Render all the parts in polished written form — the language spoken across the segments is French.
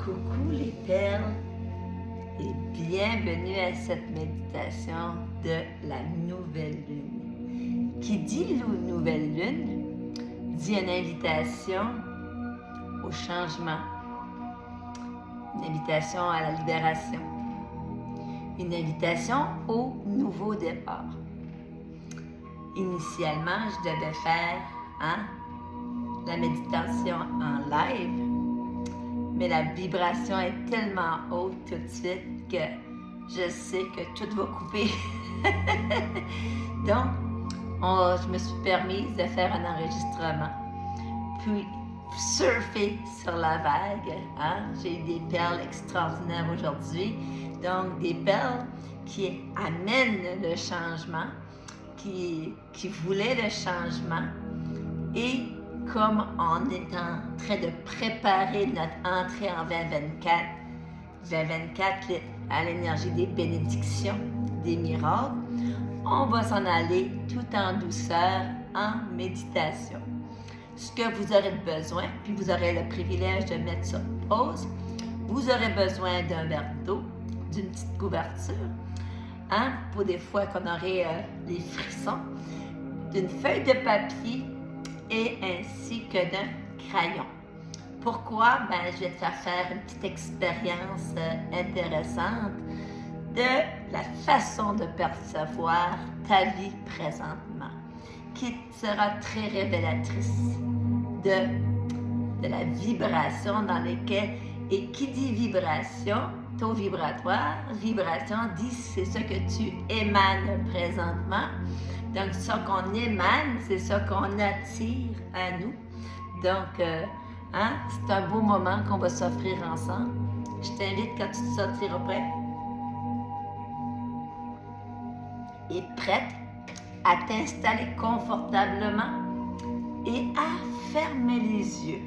Coucou les perles et bienvenue à cette méditation de la nouvelle lune. Qui dit nouvelle lune dit une invitation au changement, une invitation à la libération, une invitation au nouveau départ. Initialement, je devais faire la méditation en live, mais la vibration est tellement haute tout de suite que je sais que tout va couper. Donc, je me suis permise de faire un enregistrement, puis surfer sur la vague. J'ai eu des perles extraordinaires aujourd'hui, donc des perles qui amènent le changement, qui voulaient le changement, et comme on est en train de préparer notre entrée en 2024 à l'énergie des bénédictions, des miracles, on va s'en aller tout en douceur, en méditation. Ce que vous aurez besoin, puis vous aurez le privilège de mettre sur pause, vous aurez besoin d'un verre d'eau, d'une petite couverture, pour des fois qu'on aurait les frissons, d'une feuille de papier, et ainsi que d'un crayon. Pourquoi? Je vais te faire une petite expérience intéressante de la façon de percevoir ta vie présentement, qui sera très révélatrice de la vibration dans laquelle, et qui dit vibration, taux vibratoire, vibration dit c'est ce que tu émanes présentement. Donc, ce qu'on émane, c'est ce qu'on attire à nous. Donc, c'est un beau moment qu'on va s'offrir ensemble. Je t'invite quand tu te sentiras prêt et prête à t'installer confortablement et à fermer les yeux.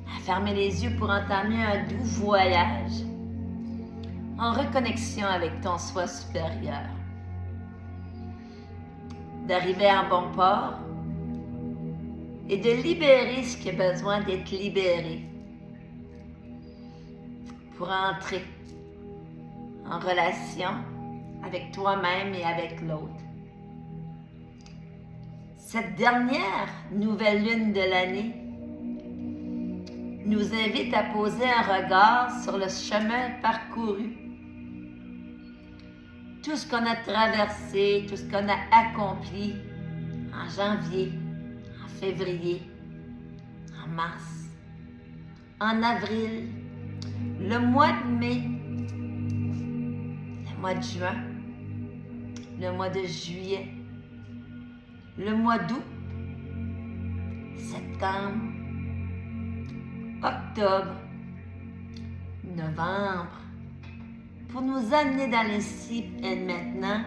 À fermer les yeux pour entamer un doux voyage en reconnexion avec ton soi supérieur. D'arriver en bon port et de libérer ce qui a besoin d'être libéré pour entrer en relation avec toi-même et avec l'autre. Cette dernière nouvelle lune de l'année nous invite à poser un regard sur le chemin parcouru. Tout ce qu'on a traversé, tout ce qu'on a accompli en janvier, en février, en mars, en avril, le mois de mai, le mois de juin, le mois de juillet, le mois d'août, septembre, octobre, novembre, pour nous amener dans l'ici et maintenant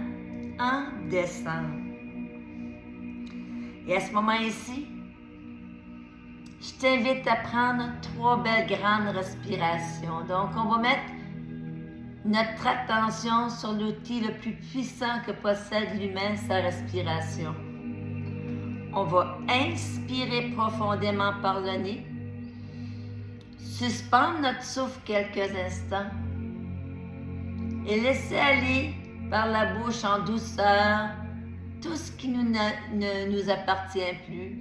en décembre. Et à ce moment ici, je t'invite à prendre 3 belles grandes respirations. Donc, on va mettre notre attention sur l'outil le plus puissant que possède l'humain, sa respiration. On va inspirer profondément par le nez, suspendre notre souffle quelques instants, et laisser aller par la bouche en douceur tout ce qui ne nous appartient plus,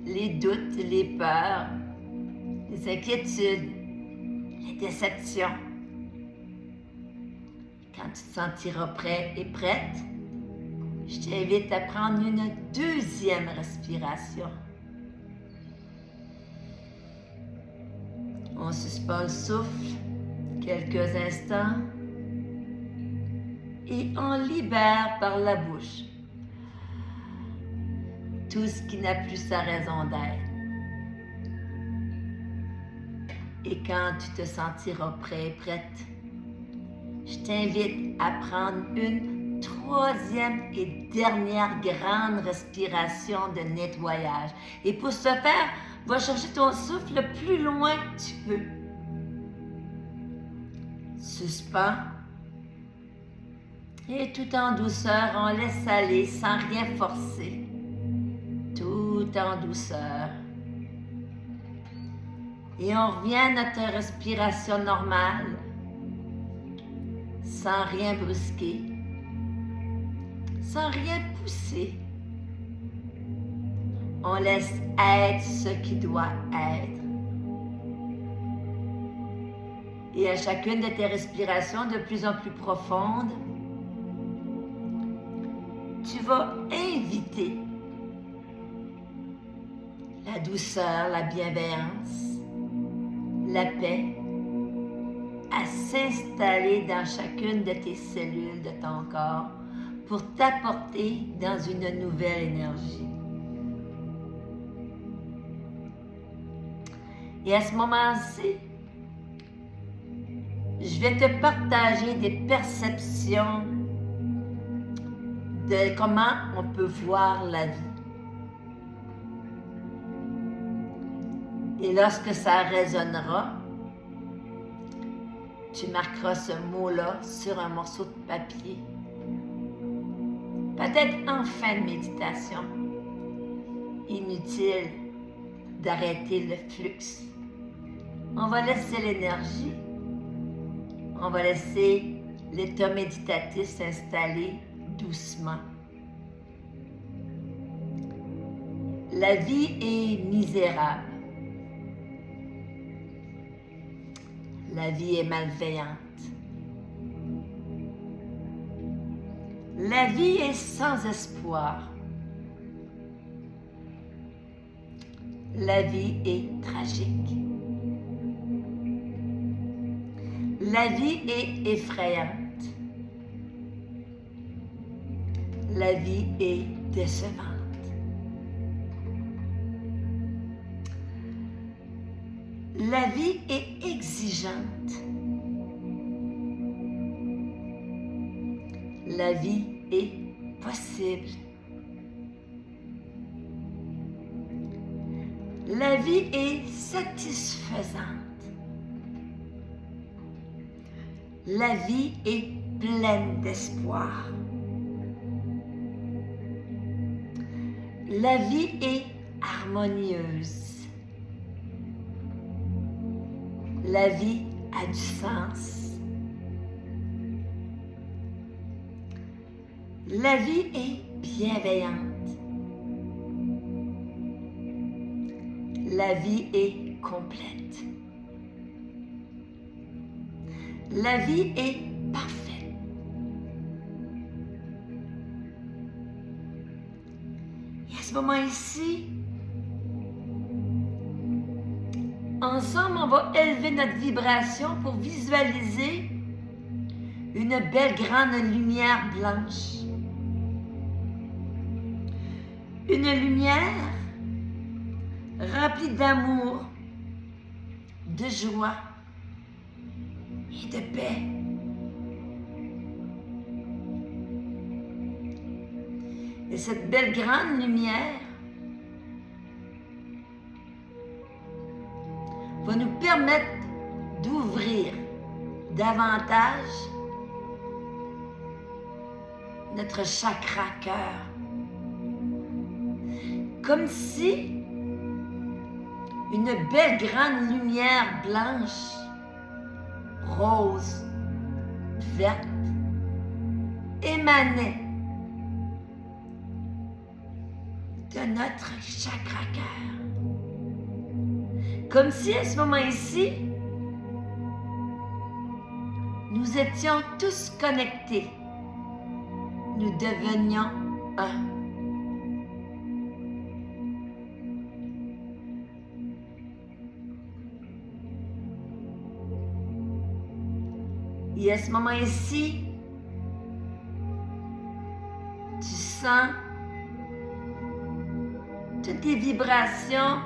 les doutes, les peurs, les inquiétudes, les déceptions. Quand tu te sentiras prêt et prête, je t'invite à prendre une deuxième respiration. On suspend le souffle quelques instants et on libère par la bouche tout ce qui n'a plus sa raison d'être. Et quand tu te sentiras prêt et prête, je t'invite à prendre une 3e et dernière grande respiration de nettoyage. Et pour ce faire, va chercher ton souffle le plus loin que tu peux. Suspends. Et tout en douceur, on laisse aller sans rien forcer. Tout en douceur. Et on revient à notre respiration normale, sans rien brusquer, sans rien pousser. On laisse être ce qui doit être. Et à chacune de tes respirations de plus en plus profondes, tu vas inviter la douceur, la bienveillance, la paix à s'installer dans chacune de tes cellules de ton corps pour t'apporter dans une nouvelle énergie. Et à ce moment-ci, je vais te partager des perceptions de comment on peut voir la vie. Et lorsque ça résonnera, tu marqueras ce mot-là sur un morceau de papier. Peut-être en fin de méditation. Inutile d'arrêter le flux. On va laisser l'énergie. On va laisser l'état méditatif s'installer doucement. La vie est misérable. La vie est malveillante. La vie est sans espoir. La vie est tragique. La vie est effrayante. La vie est décevante. La vie est exigeante. La vie est possible. La vie est satisfaisante. La vie est pleine d'espoir. La vie est harmonieuse. La vie a du sens. La vie est bienveillante. La vie est complète. La vie est parfaite. Et à ce moment ici, ensemble, on va élever notre vibration pour visualiser une belle grande lumière blanche. Une lumière remplie d'amour, de joie et de paix. Et cette belle grande lumière va nous permettre d'ouvrir davantage notre chakra cœur. Comme si une belle grande lumière blanche, rose, verte, émanait de notre chakra cœur. Comme si à ce moment ici, nous étions tous connectés. Nous devenions un. Et à ce moment ici, tu sens toutes les vibrations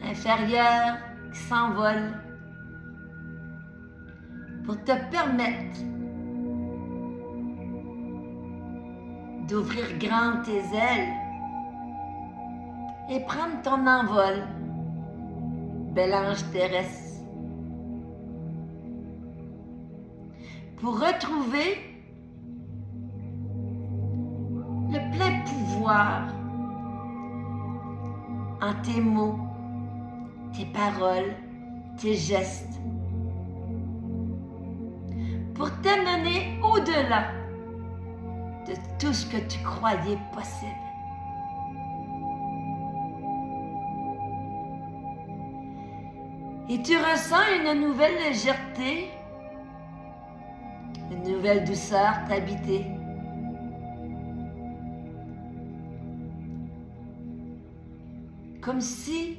inférieures qui s'envolent pour te permettre d'ouvrir grand tes ailes et prendre ton envol, bel ange terrestre, pour retrouver le plein pouvoir en tes mots, tes paroles, tes gestes, pour t'amener au-delà de tout ce que tu croyais possible. Et tu ressens une nouvelle légèreté, une nouvelle douceur t'habiter. Comme si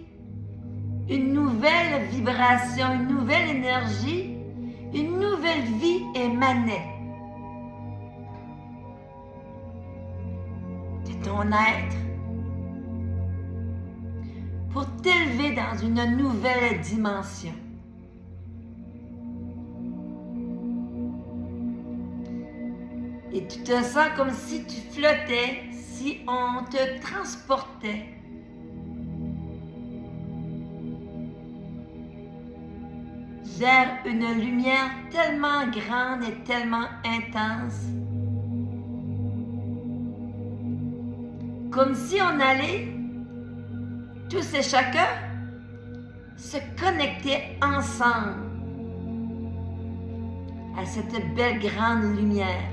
une nouvelle vibration, une nouvelle énergie, une nouvelle vie émanait de ton être pour t'élever dans une nouvelle dimension. Et tu te sens comme si tu flottais, si on te transportait vers une lumière tellement grande et tellement intense, comme si on allait, tous et chacun, se connecter ensemble à cette belle grande lumière.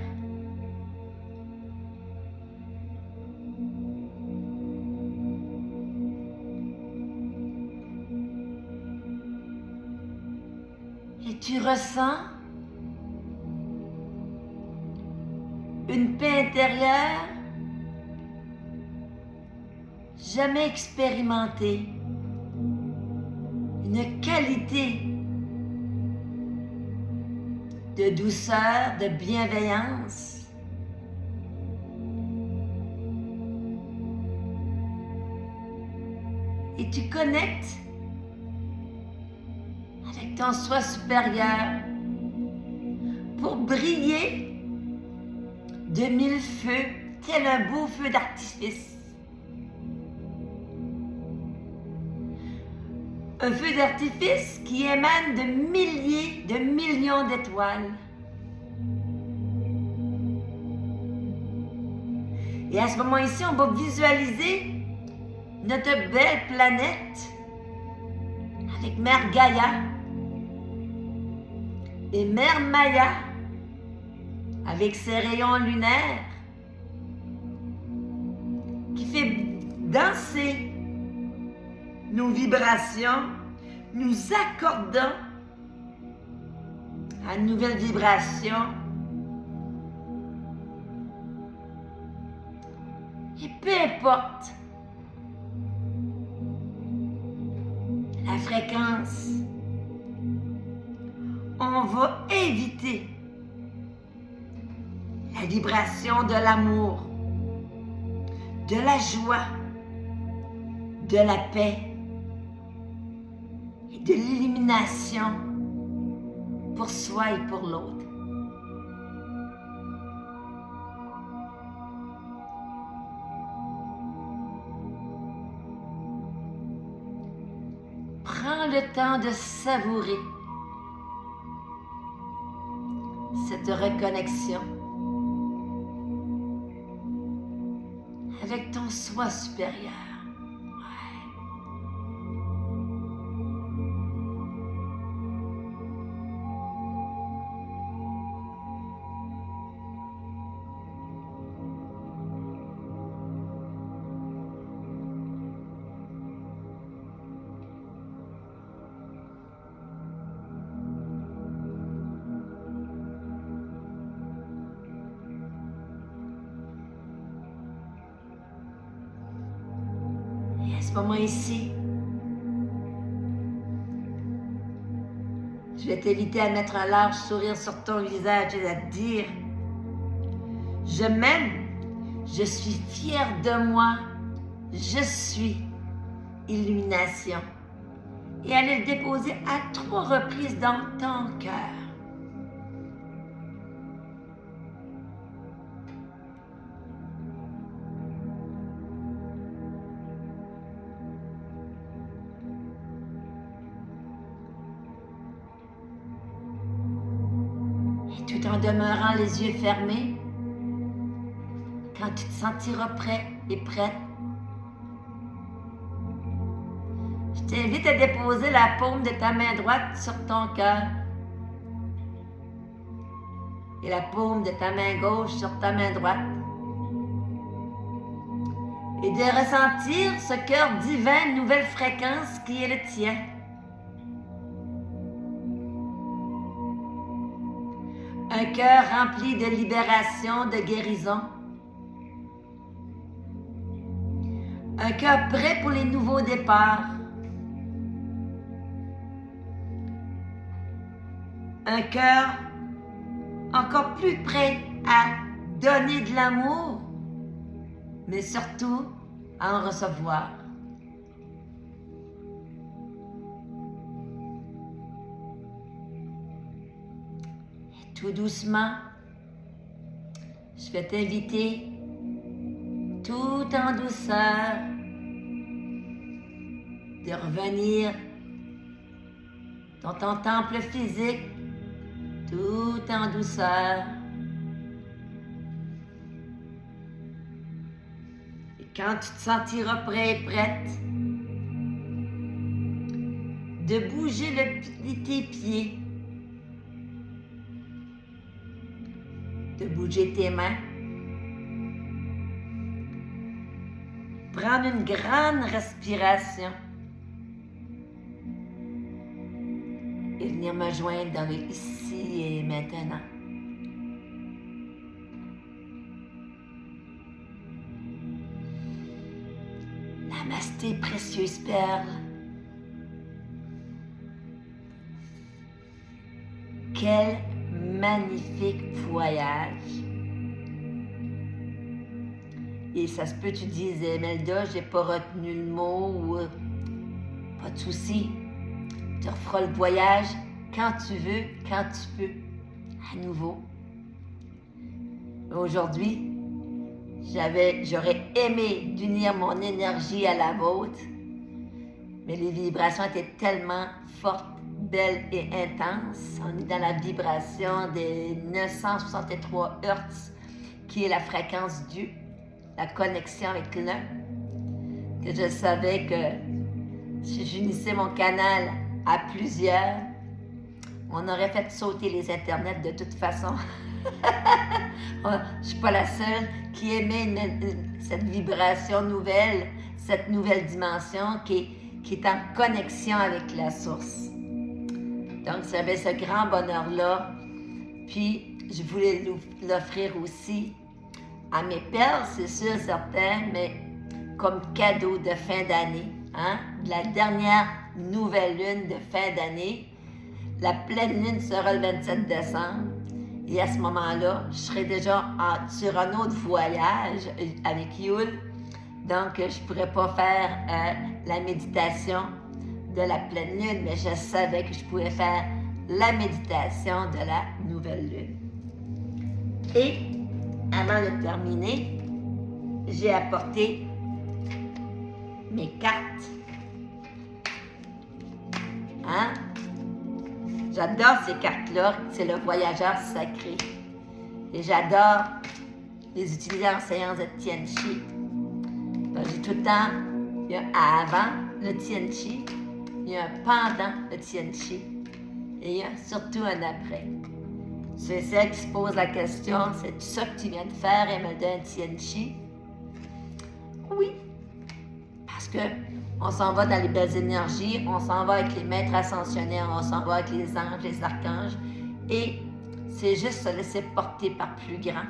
Et tu ressens une paix intérieure jamais expérimentée, une qualité de douceur, de bienveillance. Et tu connectes avec ton soi supérieur pour briller de mille feux, tel un beau feu d'artifice. Un feu d'artifice qui émane de milliers, de millions d'étoiles. Et à ce moment ici, on va visualiser notre belle planète avec Mère Gaïa et Mère Maya avec ses rayons lunaires qui fait danser nos vibrations, nous accordant à une nouvelle vibration. Et peu importe la fréquence, on va éviter la vibration de l'amour, de la joie, de la paix et de l'illumination pour soi et pour l'autre. Prends le temps de savourer cette reconnexion avec ton soi supérieur. À ce moment ici, je vais t'inviter à mettre un large sourire sur ton visage et à te dire: je m'aime, je suis fière de moi, je suis illumination. Et allez le déposer à 3 reprises dans ton cœur. Tout en demeurant les yeux fermés, quand tu te sentiras prêt et prête, je t'invite à déposer la paume de ta main droite sur ton cœur et la paume de ta main gauche sur ta main droite et de ressentir ce cœur divin, nouvelle fréquence qui est le tien. Un cœur rempli de libération, de guérison. Un cœur prêt pour les nouveaux départs. Un cœur encore plus prêt à donner de l'amour, mais surtout à en recevoir. Et tout doucement, je vais t'inviter tout en douceur de revenir dans ton temple physique, tout en douceur. Et quand tu te sentiras prêt et prête, de bouger tes pieds, de bouger tes mains, prendre une grande respiration et venir me joindre dans le ici et maintenant. Namasté, précieuse perle. Quel magnifique voyage. Et ça se peut, tu dises, Imelda, j'ai pas retenu le mot ou pas de souci. Tu referas le voyage quand tu veux, quand tu peux. À nouveau. Aujourd'hui, j'aurais aimé d'unir mon énergie à la vôtre, mais les vibrations étaient tellement fortes, belles et intenses. On est dans la vibration des 963 Hz, qui est la fréquence du, la connexion avec l'un, que je savais que si j'unissais mon canal à plusieurs, on aurait fait sauter les internets de toute façon. Je ne suis pas la seule qui aimait cette vibration nouvelle, cette nouvelle dimension qui est en connexion avec la source. Donc, j'avais ce grand bonheur-là. Puis, je voulais l'offrir aussi à mes perles, c'est sûr, certain, mais comme cadeau de fin d'année, hein? La dernière nouvelle lune de fin d'année. La pleine lune sera le 27 décembre. Et à ce moment-là, je serai déjà sur un autre voyage avec Yul. Donc, je ne pourrais pas faire la méditation de la pleine lune, mais je savais que je pouvais faire la méditation de la nouvelle lune. Et, avant de terminer, j'ai apporté mes cartes. Hein? J'adore ces cartes-là, c'est le voyageur sacré. Et j'adore les utiliser en séance de Tianchi. Donc, j'ai tout le temps, il y a un avant le Tianchi, il y a un pendant le Tianchi, et il y a surtout un après. C'est celle qui se pose la question, c'est ça que tu viens de faire et me donne un Tianchi? Oui, parce que on s'en va dans les belles énergies, on s'en va avec les maîtres ascensionnaires, on s'en va avec les anges, les archanges, et c'est juste se laisser porter par plus grand.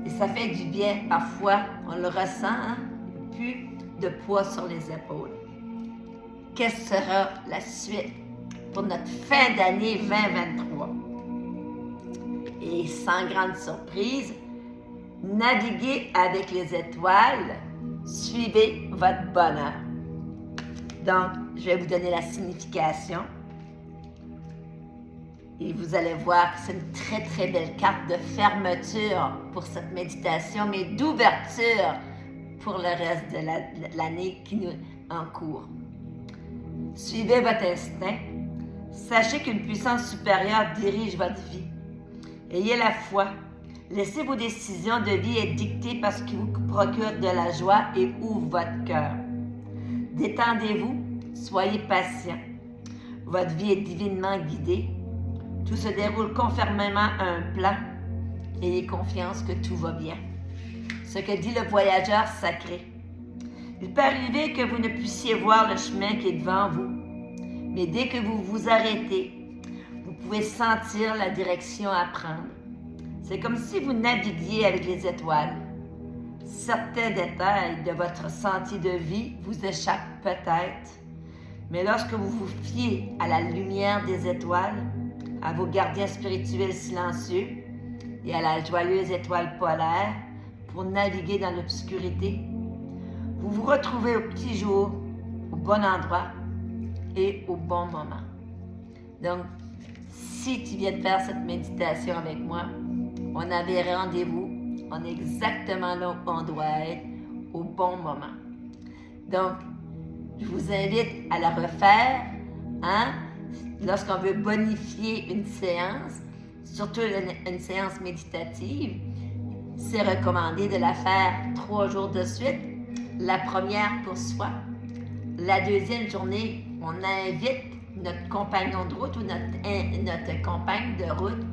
Et ça fait du bien, parfois, on le ressent, hein? Plus de poids sur les épaules. Quelle sera la suite pour notre fin d'année 2023? Et sans grande surprise, naviguez avec les étoiles, suivez votre bonheur. Donc, je vais vous donner la signification. Et vous allez voir que c'est une très, très belle carte de fermeture pour cette méditation, mais d'ouverture pour le reste de l'année qui nous en cours. Suivez votre instinct. Sachez qu'une puissance supérieure dirige votre vie. Ayez la foi. Laissez vos décisions de vie être dictées par ce qui vous procure de la joie et ouvre votre cœur. Détendez-vous Soyez patient. Votre vie est divinement guidée. Tout se déroule conformément à un plan. Ayez confiance que tout va bien. Ce que dit le voyageur sacré. Il peut arriver que vous ne puissiez voir le chemin qui est devant vous, mais dès que vous vous arrêtez, vous pouvez sentir la direction à prendre. C'est comme si vous naviguiez avec les étoiles. Certains détails de votre sentier de vie vous échappent peut-être, mais lorsque vous vous fiez à la lumière des étoiles, à vos gardiens spirituels silencieux et à la joyeuse étoile polaire pour naviguer dans l'obscurité, vous vous retrouvez au petit jour, au bon endroit et au bon moment. Donc, si tu viens de faire cette méditation avec moi, on avait rendez-vous, on est exactement là où on doit être, au bon moment. Donc, je vous invite à la refaire, lorsqu'on veut bonifier une séance, surtout une séance méditative, c'est recommandé de la faire 3 jours de suite. La première pour soi. La deuxième journée, on invite notre compagnon de route ou notre compagne de route.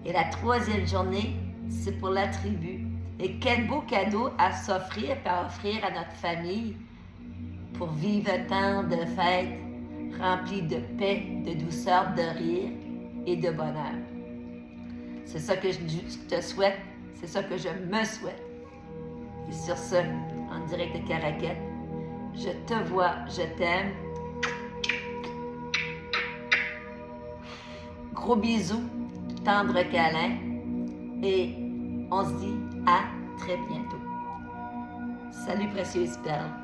Et la troisième journée, c'est pour la tribu. Et quel beau cadeau à s'offrir et à offrir à notre famille pour vivre un temps de fête rempli de paix, de douceur, de rire et de bonheur. C'est ça que je te souhaite, c'est ça que je me souhaite. Et sur ce, en direct de Caraquette, je te vois, je t'aime. Gros bisous, tendre câlin et on se dit à très bientôt. Salut précieuse perle.